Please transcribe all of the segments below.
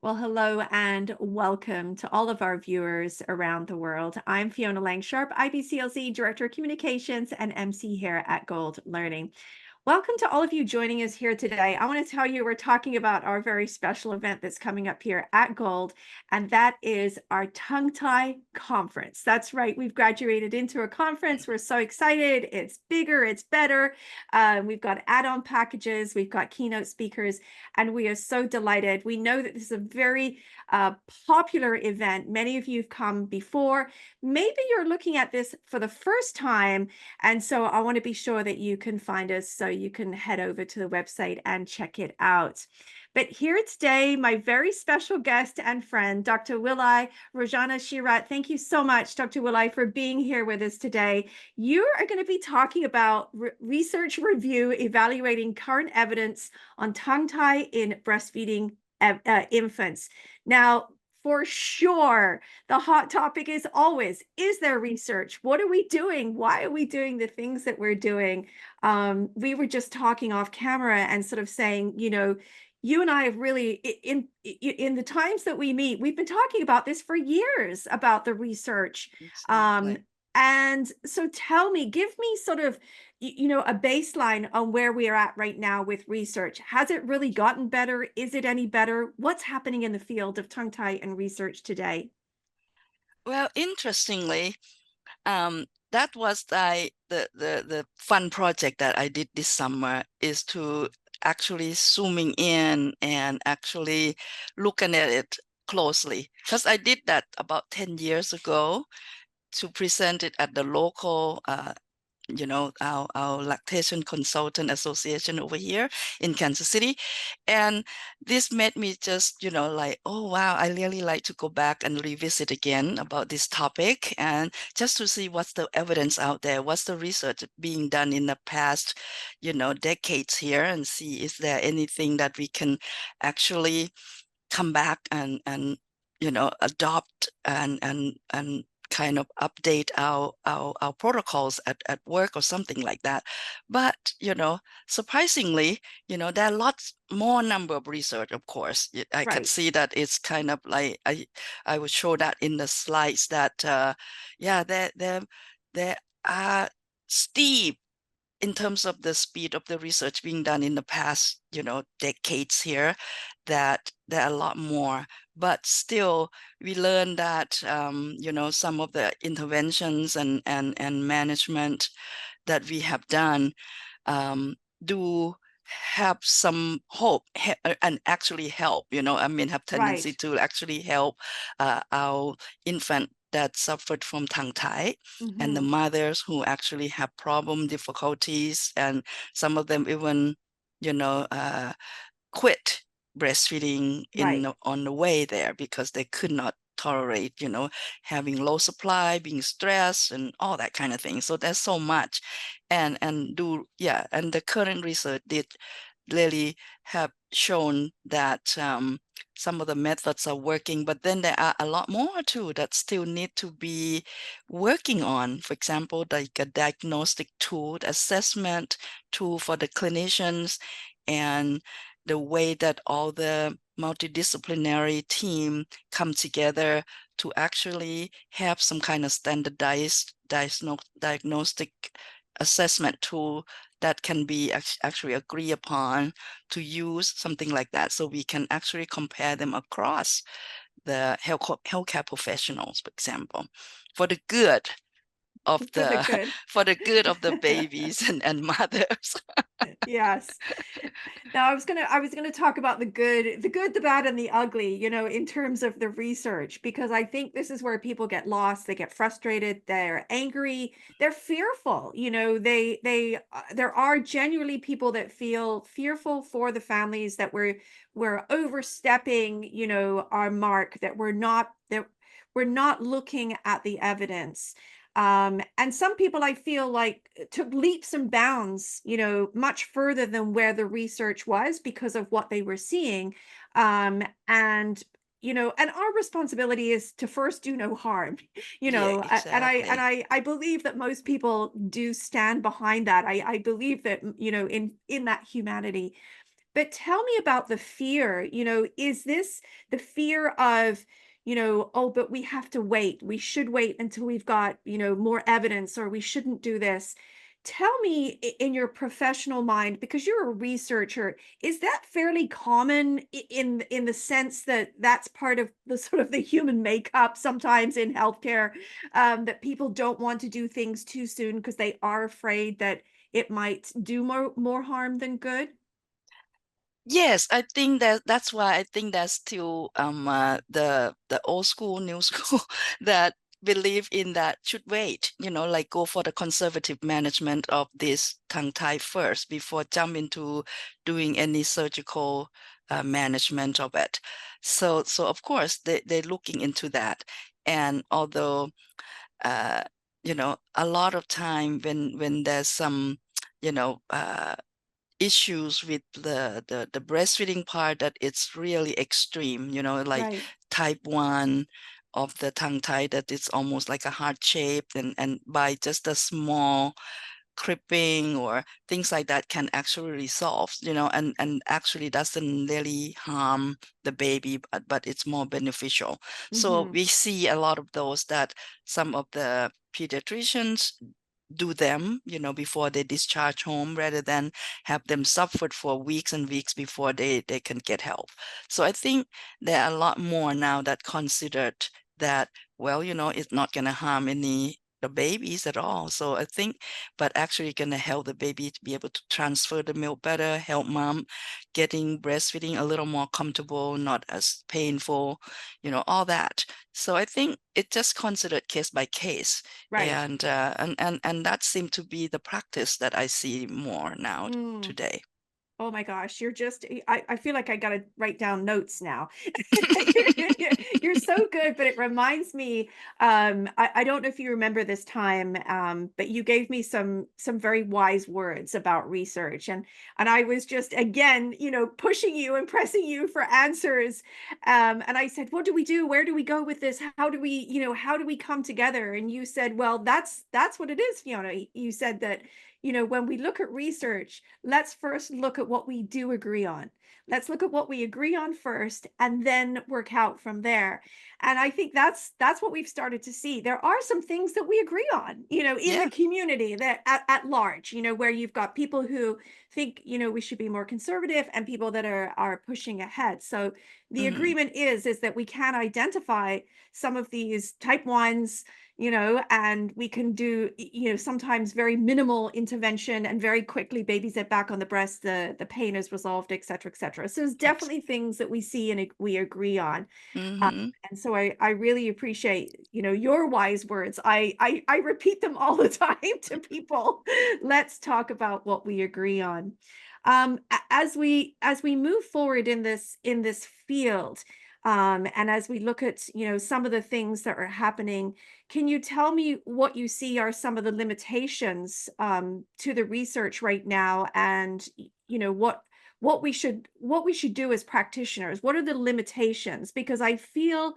Well, hello and welcome to all of our viewers around the world. I'm Fiona Langsharp, IBCLC Director of Communications and MC here at Gold Learning. Welcome to all of you joining us here today. I want to tell you we're talking about our very special event that's coming up here at Gold, and that is our Tongue Tie Conference. That's right, we've graduated into a conference. We're so excited. It's bigger, it's better. We've got add-on packages, we've got keynote speakers, and we are so delighted. We know that this is a very popular event. Many of you have come before. Maybe you're looking at this for the first time, and so I want to be sure that you can find us, so you can head over to the website and check it out. But here today, my very special guest and friend, Dr. Wilaiporn Rojjanasrirat. Thank you so much, Dr. Wilai, for being here with us today. You are going to be talking about research review evaluating current evidence on tongue tie in breastfeeding infants. Now, for sure, the hot topic is always, is there research? What are we doing? Why are we doing the things that we're doing? We were just talking off camera and sort of saying, you and I have really, in the times that we meet, we've been talking about this for years, about the research. Exactly. And so tell me, give me sort of, a baseline on where we are at right now with research. Has it really gotten better? Is it any better? What's happening in the field of tongue tie and research today? Well, interestingly, that was the fun project that I did this summer, is to actually zooming in and actually looking at it closely. Because I did that about 10 years ago to present it at the local our lactation consultant association over here in Kansas City. And this made me just, like, oh, wow, I really like to go back and revisit again about this topic, and just to see what's the evidence out there, what's the research being done in the past, decades here, and see is there anything that we can actually come back and adopt and kind of update our protocols at work or something like that. But surprisingly, there are lots more number of research. Of course, I can Right. see that it's kind of like I would show that in the slides that yeah, there are steep in terms of the speed of the research being done in the past, decades here, that there are a lot more. But still, we learned that, some of the interventions and management that we have done do have some hope and actually help, have tendency Right. to actually help our infant that suffered from tongue tie, and the Hmm. mothers who actually have problem difficulties, and some of them even quit breastfeeding Right. on the way there because they could not tolerate having low supply, being stressed, and all that kind of thing. So there's so much, and the current research did really have shown that some of the methods are working, but then there are a lot more too that still need to be working on. For example, like a diagnostic tool, assessment tool for the clinicians, and the way that all the multidisciplinary team come together to actually have some kind of standardized diagnostic assessment tool that can be actually agree upon to use, something like that, so we can actually compare them across the healthcare professionals, for example, for the good of For the the good. for the good of the babies and mothers. Yes. Now I was gonna talk about the good, the bad, and the ugly, in terms of the research, because I think this is where people get lost, they get frustrated, they're angry, they're fearful. There are genuinely people that feel fearful for the families, that we're overstepping, our mark, that we're not looking at the evidence. And some people, I feel like, took leaps and bounds, much further than where the research was, because of what they were seeing. And and our responsibility is to first do no harm. Yeah, And exactly. I believe that most people do stand behind that. I believe that, in that humanity. But tell me about the fear, is this the fear of, oh, but we have to wait. We should wait until we've got, more evidence, or we shouldn't do this. Tell me in your professional mind, because you're a researcher, is that fairly common in the sense that that's part of the sort of the human makeup sometimes in healthcare, that people don't want to do things too soon because they are afraid that it might do more harm than good? Yes, I think that's why I think that's still the old school, new school that believe in that should wait, like go for the conservative management of this tongue tie first before jump into doing any surgical management of it. So of course they're looking into that. And although uh, a lot of time when there's some, issues with the breastfeeding part, that it's really extreme, like Right. type 1 of the tongue tie, that it's almost like a heart shape, and by just a small cripping or things like that can actually resolve, and actually doesn't really harm the baby, but it's more beneficial. So Mhm. we see a lot of those that some of the pediatricians do them, before they discharge home, rather than have them suffered for weeks and weeks before they can get help. So I think there are a lot more now that considered that, well, it's not going to harm the babies at all. So I think, but actually going to help the baby to be able to transfer the milk better, help mom getting breastfeeding a little more comfortable, not as painful, all that. So I think it's just considered case by case, Right. and that seemed to be the practice that I see more now Mm. today. Oh my gosh, you're just I feel like I gotta write down notes now. You're so good, but it reminds me, I don't know if you remember this time, but you gave me some very wise words about research, and I was just again, pushing you and pressing you for answers. And I said, what do we do? Where do we go with this? How do we come together? And you said, well, that's what it is, Fiona. You said that, when we look at research, let's first look at what we do agree on. Let's look at what we agree on first and then work out from there. And I think that's what we've started to see. There are some things that we agree on, in the Yeah. community, that at large, where you've got people who think, we should be more conservative, and people that are pushing ahead. So the Hmm. agreement is that we can identify some of these type ones, and we can do, sometimes very minimal intervention, and very quickly babies get back on the breast, the pain is resolved, et cetera, et cetera. So there's Yes. definitely things that we see and we agree on. Uh, Hmm. and so I really appreciate, your wise words. I repeat them all the time to people. Let's talk about what we agree on. As we move forward in this field, and as we look at, some of the things that are happening, can you tell me what you see are some of the limitations, to the research right now, and what we should do as practitioners? What are the limitations? Because I feel,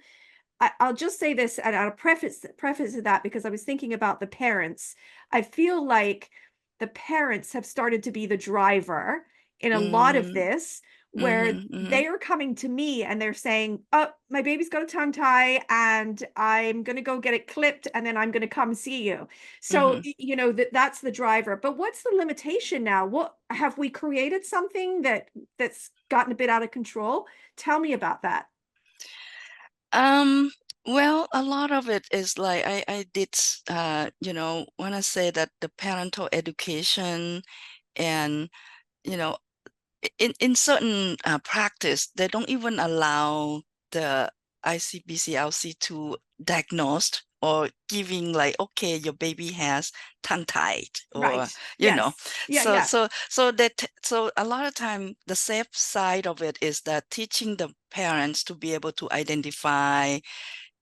I'll just say this, and I'll preface to that, because I was thinking about the parents. I feel like the parents have started to be the driver in a lot of Hmm. this, where Hmm. Hmm. they are coming to me and they're saying, "Oh, my baby's got a tongue tie, and I'm going to go get it clipped, and then I'm going to come see you." So, Hmm. that's the driver. But what's the limitation now? What have we created, something that's gotten a bit out of control? Tell me about that. Um, well, a lot of it is like I did, when I say that the parental education, and, you know, in certain practice, they don't even allow the ICBCLC to diagnose or giving like, okay, your baby has tongue tied, or, Right. you know, Yes. Yeah, so yeah. so a lot of time the safe side of it is that teaching the parents to be able to identify,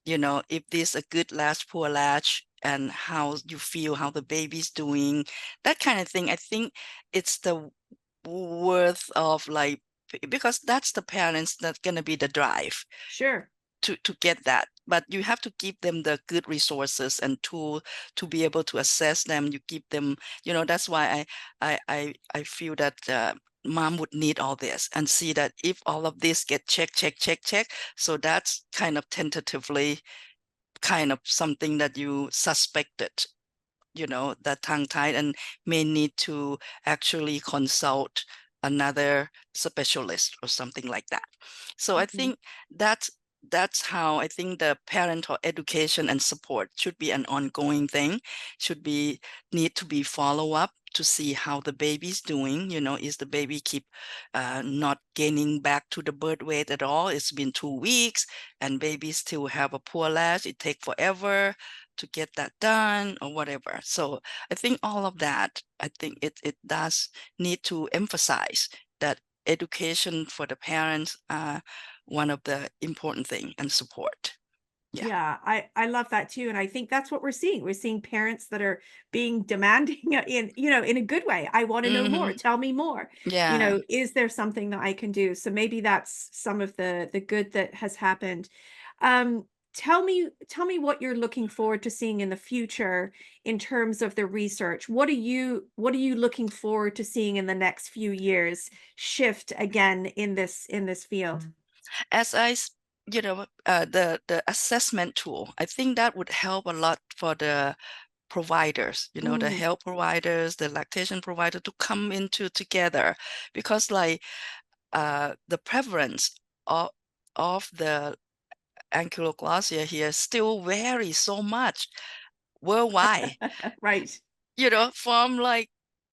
if this a good latch, poor latch, and how you feel, how the baby's doing, that kind of thing. I think it's the worth of like, because that's the parents that's going to be the drive Sure. to get that, but you have to give them the good resources and tool to be able to assess them. You give them, that's why I feel that mom would need all this, and see that if all of this get check. So that's kind of tentatively kind of something that you suspected, that tongue tied, and may need to actually consult another specialist or something like that. So I Mhm. think that's how I think the parental education and support should be an ongoing thing, should be need to be follow up to see how the baby's doing. Is the baby keep not gaining back to the birth weight at all? It's been 2 weeks and baby still have a poor latch. It take forever to get that done or whatever. So I think all of that, I think it does need to emphasize that education for the parents are one of the important thing, and support. Yeah. Yeah, I love that too, and I think that's what we're seeing. We're seeing parents that are being demanding in a good way. I want to know more. Hmm. Tell me more. Yeah. Is there something that I can do? So maybe that's some of the good that has happened. Um, tell me what you're looking forward to seeing in the future in terms of the research. What are you looking forward to seeing in the next few years shift again in this field? As the assessment tool, I think that would help a lot for the providers, the Mm, health providers, the lactation provider, to come into together, because like the prevalence of the ankyloglossia here still varies so much worldwide, right. from like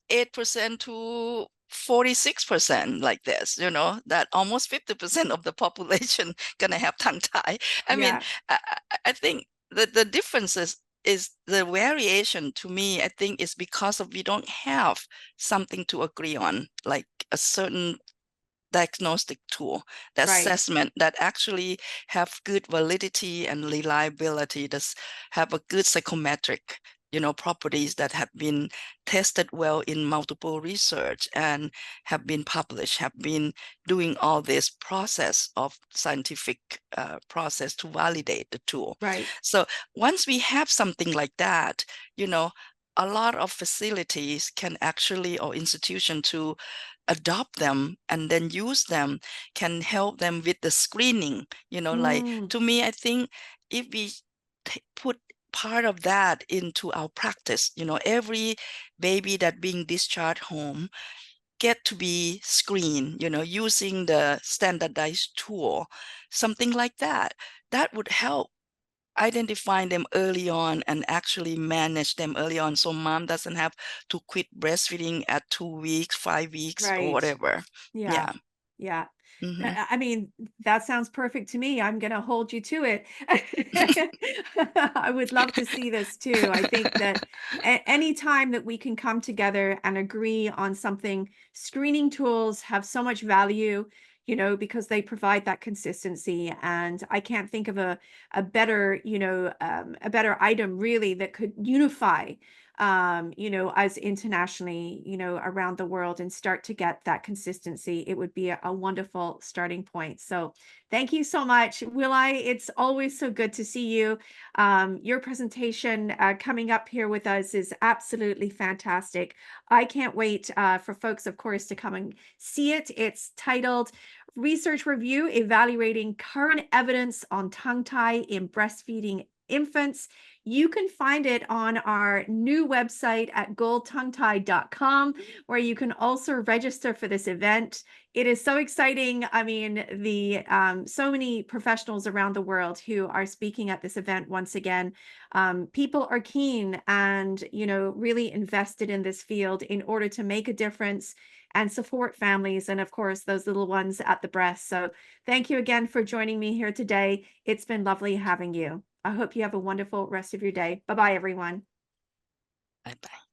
8% to 46%, like this, that almost 50% of the population gonna have tongue tie. I mean, Yeah. I think the differences is the variation, to me, I think, is because of we don't have something to agree on, like a certain diagnostic tool, the Right. assessment that actually have good validity and reliability, that have a good psychometric, properties that have been tested well in multiple research and have been published, have been doing all this process of scientific process to validate the tool. Right. So once we have something like that, a lot of facilities can actually, or institution, to adopt them and then use them, can help them with the screening. Like, Mm, to me, I think if we put part of that into our practice, every baby that being discharged home get to be screened, using the standardized tool, something like that, that would help identify them early on and actually manage them early on, so mom doesn't have to quit breastfeeding at 2 weeks, 5 weeks, or right. whatever. Yeah. Yeah. Yeah. Hmm. I mean, that sounds perfect to me. I'm gonna hold you to it. I would love to see this too. I think that any time that we can come together and agree on something, screening tools have so much value, because they provide that consistency. And I can't think of a better, a better item really that could unify as internationally, around the world and start to get that consistency. It would be a wonderful starting point. So thank you so much, Willi. It's always so good to see you. Your presentation coming up here with us is absolutely fantastic. I can't wait for folks, of course, to come and see it. It's titled Research Review Evaluating Current Evidence on Tongue Tie in Breastfeeding Infants. You can find it on our new website at goldtonguetie.com, where you can also register for this event. It is so exciting. I mean, the so many professionals around the world who are speaking at this event once again. People are keen and really invested in this field in order to make a difference and support families, and of course those little ones at the breast. So thank you again for joining me here today. It's been lovely having you. I hope you have a wonderful rest of your day. Bye bye, everyone. Bye bye.